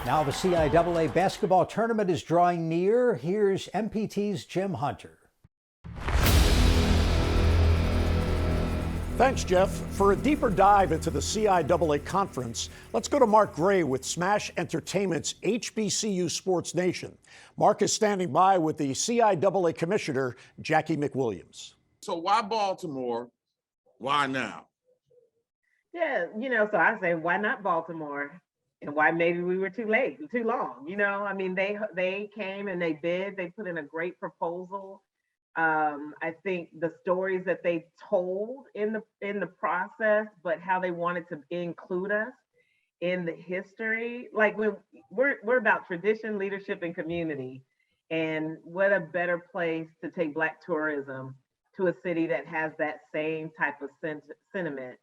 Now the CIAA basketball tournament is drawing near. Here's MPT's Jim Hunter. Thanks, Jeff. For a deeper dive into the CIAA conference, let's go to Mark Gray with Smash Entertainment's HBCU Sports Nation. Mark is standing by with the CIAA Commissioner, Jacqie McWilliams. So why Baltimore? Why now? Yeah, so I say, why not Baltimore? And why maybe we were too late, too long. I mean, they came and they bid, they put in a great proposal. I think the stories that they told in the process, but how they wanted to include us in the history, like we're about tradition, leadership, and community. And what a better place to take Black tourism to a city that has that same type of sentiment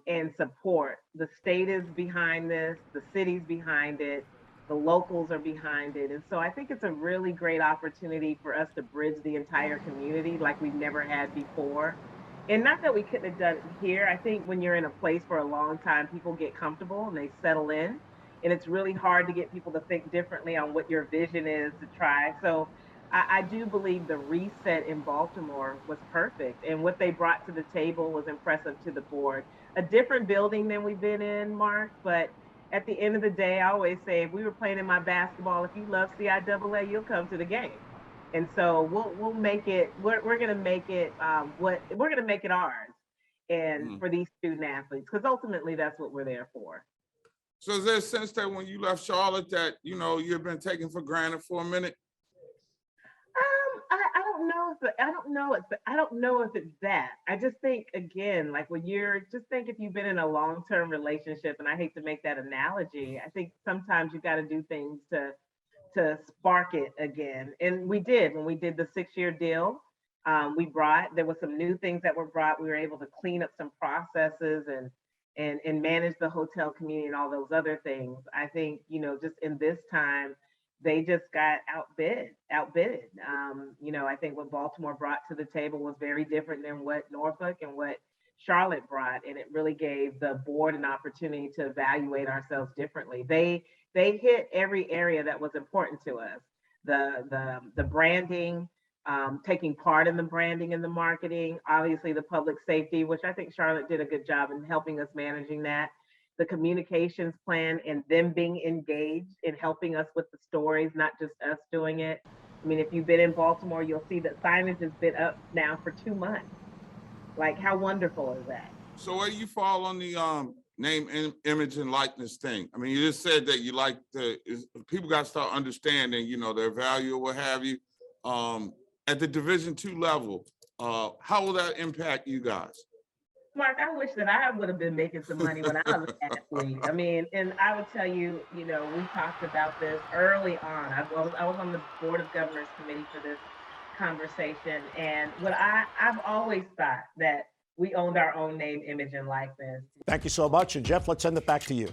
and support. The state is behind this, the city's behind it, the locals are behind it. And so I think it's a really great opportunity for us to bridge the entire community like we've never had before. And not that we couldn't have done it here. I think when you're in a place for a long time, people get comfortable and they settle in. And it's really hard to get people to think differently on what your vision is to try. So I do believe the reset in Baltimore was perfect. And what they brought to the table was impressive to the board. A different building than we've been in, Mark, but at the end of the day, I always say, if we were playing in my basketball, if you love CIAA, you'll come to the game. And so we'll make it. We're going to make it we're going to make it ours, and for these student athletes, because ultimately that's what we're there for. So is there a sense that when you left Charlotte that you've been taken for granted for a minute? I don't know if it's that. I just think, again, like if you've been in a long-term relationship, and I hate to make that analogy, I think sometimes you got to do things to spark it again. And we did when we did the 6-year deal. There were some new things that were brought. We were able to clean up some processes and manage the hotel community and all those other things. I think, just in this time, they just got outbid. I think what Baltimore brought to the table was very different than what Norfolk and what Charlotte brought, and it really gave the board an opportunity to evaluate ourselves differently. They hit every area that was important to us. The branding, taking part in the branding and the marketing, obviously the public safety, which I think Charlotte did a good job in helping us managing that. The communications plan and them being engaged in helping us with the stories, not just us doing it. I mean, if you've been in Baltimore, you'll see that signage has been up now for 2 months. Like, how wonderful is that? So where do you fall on the name, image, and likeness thing? I mean, you just said that you like people got to start understanding, their value or what have you. At the Division II level, how will that impact you guys? Mark, I wish that I would have been making some money when I was an athlete. I mean, and I would tell you, we talked about this early on. I was on the Board of Governors Committee for this conversation. And I've always thought that we owned our own name, image, and likeness. Thank you so much. And Jeff, let's send it back to you.